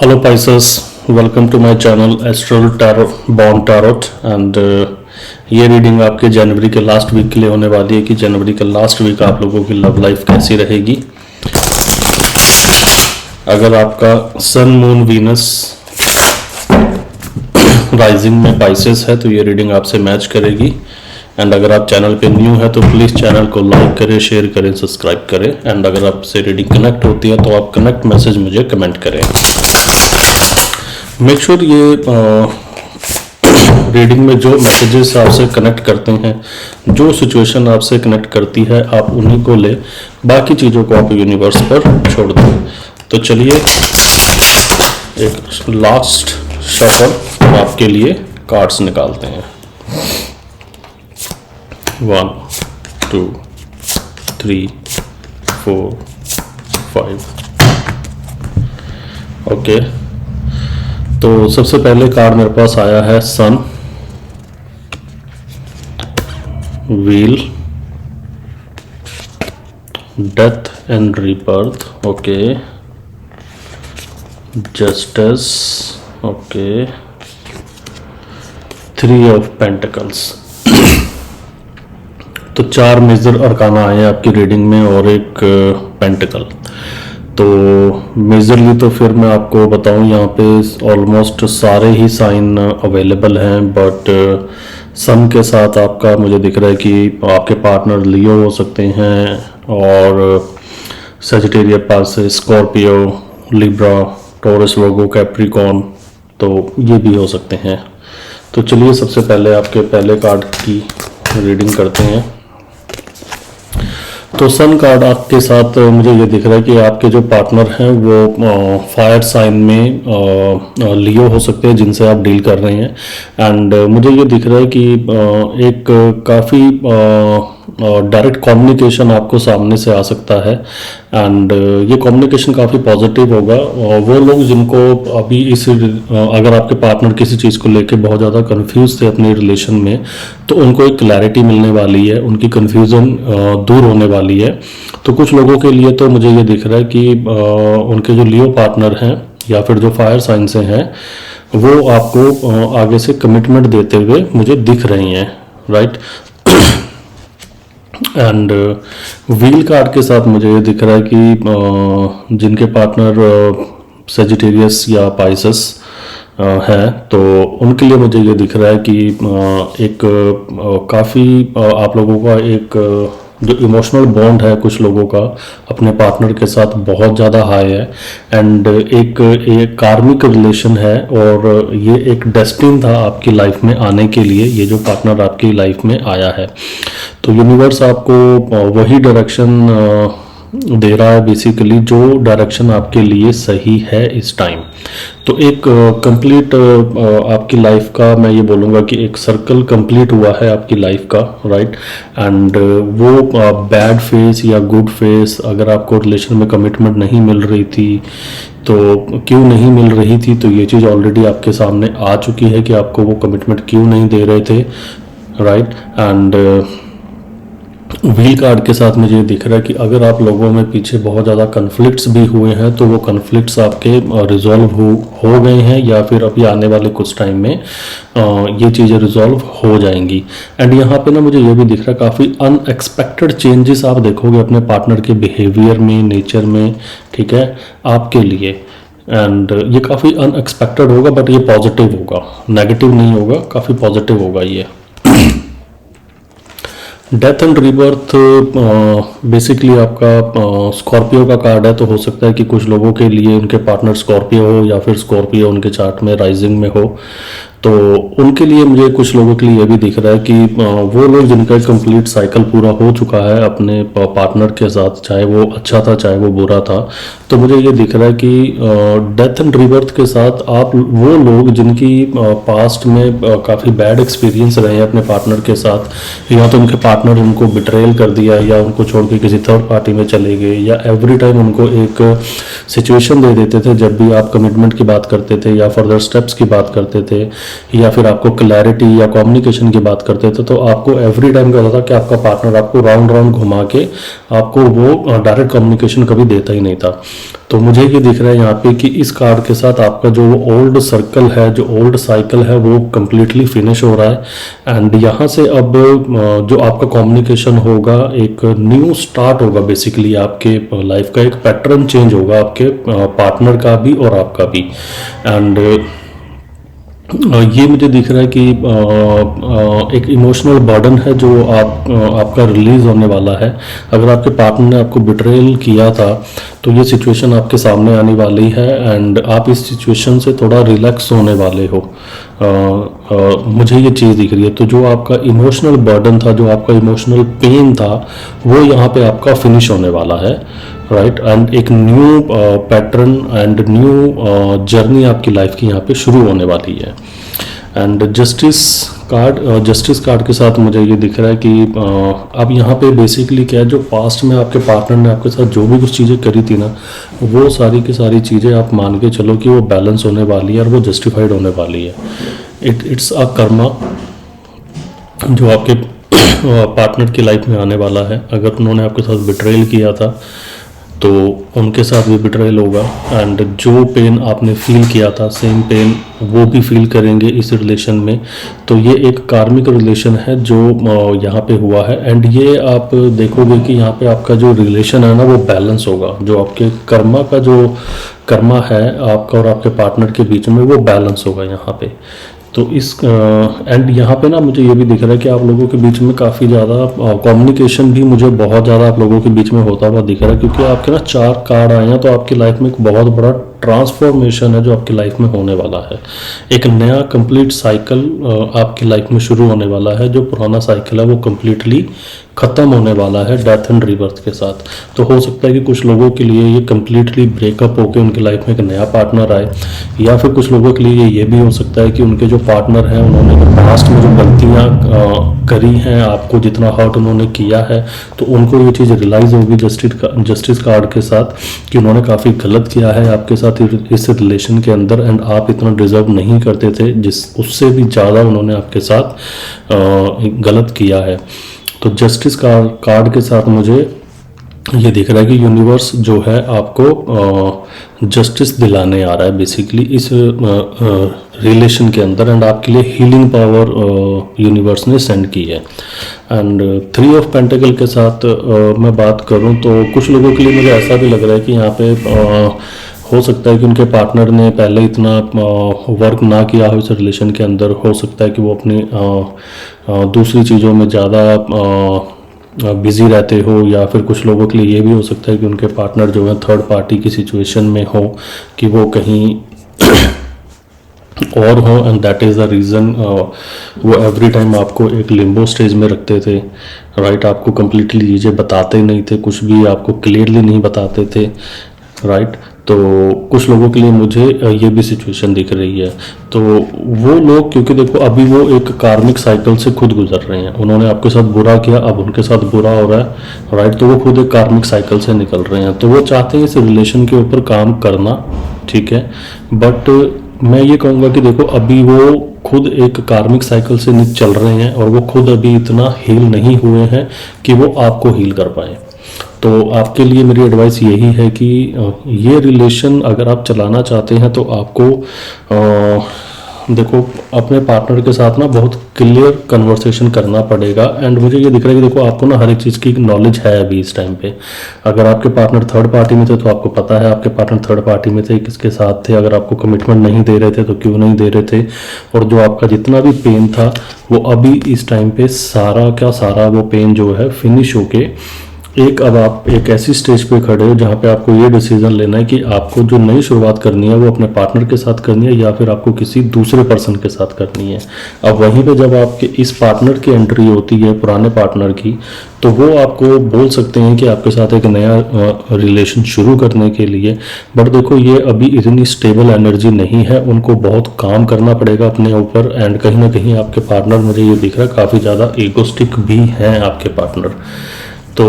Hello Pisces, welcome to my channel Astral Tarot Born Tarot and ये reading आपके जनवरी के last week के लिए होने वाली है कि जनवरी के लास्ट वीक आप लोगों की लव लाइफ कैसी रहेगी। अगर आपका सन मून वीनस राइजिंग में पाइसेस है तो ये रीडिंग आपसे मैच करेगी। एंड अगर आप चैनल पे न्यू है तो प्लीज़ चैनल को लाइक करें, शेयर करें, सब्सक्राइब करें। एंड अगर आपसे रीडिंग कनेक्ट होती है तो आप कनेक्ट मैसेज मुझे कमेंट करें। मेक श्योर ये रीडिंग में जो मैसेजेस आपसे कनेक्ट करते हैं, जो सिचुएशन आपसे कनेक्ट करती है, आप उन्हीं को ले, बाकी चीज़ों को आप यूनिवर्स पर छोड़ दें। तो चलिए एक लास्ट शफल आपके लिए कार्ड्स निकालते हैं। 1 2 3 4 5। ओके, तो सबसे पहले कार्ड मेरे पास आया है sun, wheel, death and rebirth, okay, justice, okay, 3 of pentacles. तो 4 मेजर अरकाना आए आपकी रीडिंग में और एक पेंटिकल। तो मेजरली तो फिर मैं आपको बताऊं, यहाँ पे ऑलमोस्ट सारे ही साइन अवेलेबल हैं, बट सन के साथ आपका मुझे दिख रहा है कि आपके पार्टनर लियो हो सकते हैं और सजिटेरियस पास से स्कॉर्पियो, लिब्रा, टॉरस, वर्गो, कैप्रिकॉर्न, तो ये भी हो सकते हैं। तो चलिए सबसे पहले आपके पहले कार्ड की रीडिंग करते हैं। तो सन कार्ड आपके साथ मुझे ये दिख रहा है कि आपके जो पार्टनर हैं वो फायर साइन में लियो हो सकते हैं जिनसे आप डील कर रहे हैं। एंड मुझे ये दिख रहा है कि एक काफ़ी डायरेक्ट कम्युनिकेशन आपको सामने से आ सकता है। एंड ये कम्युनिकेशन काफ़ी पॉजिटिव होगा। वो लोग जिनको अभी अगर आपके पार्टनर किसी चीज़ को लेके बहुत ज़्यादा कंफ्यूज थे अपने रिलेशन में, तो उनको एक क्लैरिटी मिलने वाली है, उनकी कंफ्यूजन दूर होने वाली है। तो कुछ लोगों के लिए तो मुझे ये दिख रहा है कि उनके जो लियो पार्टनर हैं या फिर जो फायर साइन से हैं वो आपको आगे से कमिटमेंट देते हुए मुझे दिख रही हैं, राइट। एंड व्हील कार्ड के साथ मुझे ये दिख रहा है कि जिनके पार्टनर सेजिटेरियस या पाइसेस है तो उनके लिए मुझे ये दिख रहा है कि एक काफ़ी आप लोगों का एक जो इमोशनल बॉन्ड है कुछ लोगों का अपने पार्टनर के साथ बहुत ज़्यादा हाई है। एंड एक कार्मिक रिलेशन है और ये एक डेस्टिन था आपकी लाइफ में आने के लिए, ये जो पार्टनर आपकी लाइफ में आया है। तो यूनिवर्स आपको वही डायरेक्शन दे रहा है बेसिकली जो डायरेक्शन आपके लिए सही है इस टाइम। तो एक कंप्लीट आपकी लाइफ का मैं ये बोलूँगा कि एक सर्कल कंप्लीट हुआ है आपकी लाइफ का, राइट। एंड वो बैड फेस या गुड फेस, अगर आपको रिलेशन में कमिटमेंट नहीं मिल रही थी तो क्यों नहीं मिल रही थी, तो ये चीज़ ऑलरेडी आपके सामने आ चुकी है कि आपको वो कमिटमेंट क्यों नहीं दे रहे थे, राइट। एंड व्हील कार्ड के साथ मुझे दिख रहा है कि अगर आप लोगों में पीछे बहुत ज़्यादा कन्फ्लिक्ट्स भी हुए हैं तो वो कन्फ्लिक्ट्स आपके रिजॉल्व हो गए हैं या फिर अभी आने वाले कुछ टाइम में ये चीज़ें रिजॉल्व हो जाएंगी। एंड यहाँ पे ना मुझे ये भी दिख रहा है काफ़ी अनएक्सपेक्टेड चेंजेस आप देखोगे अपने पार्टनर के बिहेवियर में, नेचर में, ठीक है, आपके लिए। एंड ये काफ़ी अनएक्सपेक्टेड होगा बट ये पॉजिटिव होगा, नेगेटिव नहीं होगा, काफ़ी पॉजिटिव होगा ये। डेथ एंड रीबर्थ बेसिकली आपका स्कॉर्पियो का कार्ड है, तो हो सकता है कि कुछ लोगों के लिए उनके पार्टनर स्कॉर्पियो हो या फिर स्कॉर्पियो उनके चार्ट में राइजिंग में हो। तो उनके लिए मुझे कुछ लोगों के लिए भी दिख रहा है कि वो लोग जिनका कंप्लीट साइकिल पूरा हो चुका है अपने पार्टनर के साथ, चाहे वो अच्छा था चाहे वो बुरा था, तो मुझे ये दिख रहा है कि डेथ एंड रीबर्थ के साथ आप वो लोग जिनकी पास्ट में काफ़ी बैड एक्सपीरियंस रहे हैं अपने पार्टनर के साथ, या तो उनके पार्टनर उनको बिट्रेल कर दिया या उनको छोड़ के किसी थर्ड पार्टी में चले गए, या एवरी टाइम उनको एक सिचुएशन दे देते थे जब भी आप कमिटमेंट की बात करते थे या फर्दर स्टेप्स की बात करते थे, या फिर आपको क्लैरिटी या कम्युनिकेशन की बात करते थे, तो आपको एवरी टाइम क्या होता था कि आपका पार्टनर आपको राउंड राउंड घुमा के आपको वो डायरेक्ट कम्युनिकेशन कभी देता ही नहीं था। तो मुझे ये दिख रहा है यहाँ पे कि इस कार्ड के साथ आपका जो ओल्ड सर्कल है, जो ओल्ड साइकिल है, वो कम्प्लीटली फिनिश हो रहा है। एंड यहाँ से अब जो आपका कम्युनिकेशन होगा, एक न्यू स्टार्ट होगा बेसिकली, आपके लाइफ का एक पैटर्न चेंज होगा, आपके पार्टनर का भी और आपका भी। एंड ये मुझे दिख रहा है कि एक इमोशनल बर्डन है जो आपका रिलीज होने वाला है। अगर आपके पार्टनर ने आपको बिट्रेल किया था तो ये सिचुएशन आपके सामने आने वाली है एंड आप इस सिचुएशन से थोड़ा रिलैक्स होने वाले हो। मुझे ये चीज़ दिख रही है। तो जो आपका इमोशनल बर्डन था, जो आपका इमोशनल पेन था, वो यहाँ पे आपका फिनिश होने वाला है, राइट। एंड एक new pattern and new journey आपकी लाइफ की यहाँ पे शुरू होने वाली है। एंड जस्टिस कार्ड के साथ मुझे ये दिख रहा है कि अब यहाँ पे बेसिकली क्या है, जो पास्ट में आपके पार्टनर ने आपके साथ जो भी कुछ चीज़ें करी थी ना, वो सारी की सारी चीज़ें आप मान के चलो कि वो बैलेंस होने वाली है और वो जस्टिफाइड होने वाली है। इट्स अ कर्मा जो आपके पार्टनर की लाइफ में आने वाला है। अगर उन्होंने आपके साथ बिट्रेल किया था तो उनके साथ भी बिट्रेल होगा एंड जो पेन आपने फील किया था, सेम पेन वो भी फील करेंगे इस रिलेशन में। तो ये एक कार्मिक रिलेशन है जो यहाँ पे हुआ है। एंड ये आप देखोगे कि यहाँ पे आपका जो रिलेशन है ना, वो बैलेंस होगा। जो आपके कर्मा है आपका और आपके पार्टनर के बीच में, वो बैलेंस होगा यहाँ पे। तो इस एंड यहाँ पे ना मुझे ये भी दिख रहा है कि आप लोगों के बीच में काफ़ी ज़्यादा कम्युनिकेशन भी मुझे बहुत ज़्यादा आप लोगों के बीच में होता हुआ दिख रहा है, क्योंकि आपके ना 4 कार्ड आए हैं। तो आपकी लाइफ में एक बहुत बड़ा ट्रांसफॉर्मेशन है जो आपकी लाइफ में होने वाला है। एक नया कंप्लीट साइकिल आपकी लाइफ में शुरू होने वाला है। जो पुराना साइकिल है वो कंप्लीटली ख़त्म होने वाला है डेथ एंड रीबर्थ के साथ। तो हो सकता है कि कुछ लोगों के लिए ये कंप्लीटली ब्रेकअप होकर उनकी लाइफ में एक नया पार्टनर आए, या फिर कुछ लोगों के लिए ये भी हो सकता है कि उनके जो पार्टनर हैं उन्होंने पास्ट में जो गलतियाँ करी हैं, आपको जितना हर्ट उन्होंने किया है, तो उनको ये चीज़ रियलाइज़ होगी जस्टिस कार्ड के साथ कि उन्होंने काफ़ी गलत किया है आपके साथ इस रिलेशन के अंदर। एंड आप इतना डिजर्व नहीं करते थे, उससे भी ज़्यादा उन्होंने आपके साथ गलत किया है। तो जस्टिस कार्ड के साथ मुझे ये दिख रहा है कि यूनिवर्स जो है आपको जस्टिस दिलाने आ रहा है बेसिकली इस रिलेशन के अंदर। एंड आपके लिए हीलिंग पावर यूनिवर्स ने सेंड की है। एंड 3 ऑफ पेंटिकल के साथ मैं बात करूं तो कुछ लोगों के लिए मुझे ऐसा भी लग रहा है कि यहाँ पे हो सकता है कि उनके पार्टनर ने पहले इतना वर्क ना किया हो इस रिलेशन के अंदर। हो सकता है कि वो अपनी दूसरी चीज़ों में ज़्यादा बिजी रहते हो, या फिर कुछ लोगों के लिए ये भी हो सकता है कि उनके पार्टनर जो है थर्ड पार्टी की सिचुएशन में हो, कि वो कहीं और हो। And that is the reason वो एवरी टाइम आपको एक लिम्बो स्टेज में रखते थे, राइट। आपको कम्प्लीटली चीज़ें बताते नहीं थे, कुछ भी आपको क्लियरली नहीं बताते थे, राइट। तो कुछ लोगों के लिए मुझे ये भी सिचुएशन दिख रही है। तो वो लोग, क्योंकि देखो अभी वो एक कार्मिक साइकिल से खुद गुजर रहे हैं, उन्होंने आपके साथ बुरा किया, अब उनके साथ बुरा हो रहा है, राइट। तो वो खुद एक कार्मिक साइकिल से निकल रहे हैं। तो वो चाहते हैं इस रिलेशन के ऊपर काम करना, ठीक है। बट मैं ये कहूँगा कि देखो अभी वो खुद एक कार्मिक साइकिल से चल रहे हैं और वो खुद अभी इतना हील नहीं हुए हैं कि वो आपको हील कर पाए। तो आपके लिए मेरी एडवाइस यही है कि ये रिलेशन अगर आप चलाना चाहते हैं तो आपको देखो अपने पार्टनर के साथ ना बहुत क्लियर कन्वर्सेशन करना पड़ेगा। एंड मुझे ये दिख रहा है कि देखो आपको ना हर एक चीज़ की नॉलेज है अभी इस टाइम पे। अगर आपके पार्टनर थर्ड पार्टी में थे तो आपको पता है आपके पार्टनर थर्ड पार्टी में थे, किसके साथ थे, अगर आपको कमिटमेंट नहीं दे रहे थे तो क्यों नहीं दे रहे थे, और जो आपका जितना भी पेन था वो अभी इस टाइम पे सारा वो पेन जो है फिनिश होके अब आप एक ऐसी स्टेज पे खड़े हो जहाँ पे आपको ये डिसीजन लेना है कि आपको जो नई शुरुआत करनी है वो अपने पार्टनर के साथ करनी है या फिर आपको किसी दूसरे पर्सन के साथ करनी है। अब वहीं पे जब आपके इस पार्टनर की एंट्री होती है, पुराने पार्टनर की, तो वो आपको बोल सकते हैं कि आपके साथ एक नया रिलेशन शुरू करने के लिए। बट देखो ये अभी इतनी स्टेबल एनर्जी नहीं है, उनको बहुत काम करना पड़ेगा अपने ऊपर। एंड कहीं ना कहीं आपके पार्टनर, मुझे ये दिख रहा है, काफ़ी ज़्यादा ईगोस्टिक भी हैं आपके पार्टनर। तो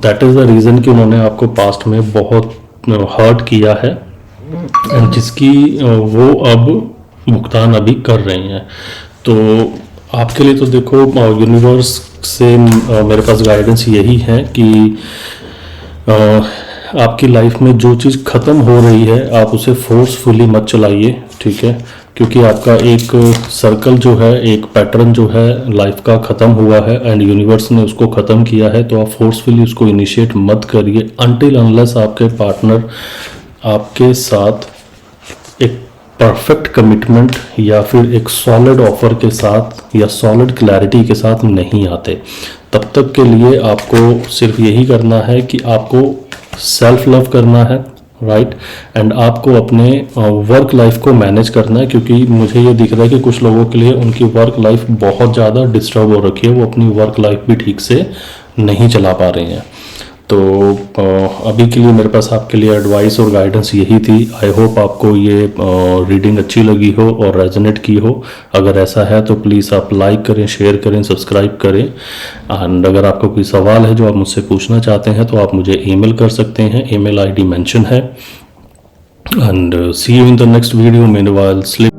दैट इज़ द रीज़न कि उन्होंने आपको पास्ट में बहुत हर्ट किया है, जिसकी वो अब भुगतान अभी कर रही हैं। तो आपके लिए तो देखो यूनिवर्स से मेरे पास गाइडेंस यही है कि अ, आपकी लाइफ में जो चीज़ ख़त्म हो रही है आप उसे फोर्सफुली मत चलाइए, ठीक है। क्योंकि आपका एक सर्कल जो है, एक पैटर्न जो है लाइफ का ख़त्म हुआ है एंड यूनिवर्स ने उसको ख़त्म किया है, तो आप फोर्सफुली उसको इनिशिएट मत करिए अनटिल अनलेस आपके पार्टनर आपके साथ एक परफेक्ट कमिटमेंट या फिर एक सॉलिड ऑफर के साथ या सॉलिड क्लैरिटी के साथ नहीं आते। तब तक के लिए आपको सिर्फ यही करना है कि आपको सेल्फ लव करना है, राइट। एंड आपको अपने वर्क लाइफ को मैनेज करना है, क्योंकि मुझे ये दिख रहा है कि कुछ लोगों के लिए उनकी वर्क लाइफ बहुत ज़्यादा डिस्टर्ब हो रखी है, वो अपनी वर्क लाइफ भी ठीक से नहीं चला पा रही हैं। तो अभी के लिए मेरे पास आपके लिए एडवाइस और गाइडेंस यही थी। आई होप आपको ये रीडिंग अच्छी लगी हो और रेजोनेट की हो। अगर ऐसा है तो प्लीज़ आप लाइक करें, शेयर करें, सब्सक्राइब करें। एंड अगर आपको कोई सवाल है जो आप मुझसे पूछना चाहते हैं तो आप मुझे ईमेल कर सकते हैं, ईमेल आईडी मेंशन है। And see you in the next video. Meanwhile sleep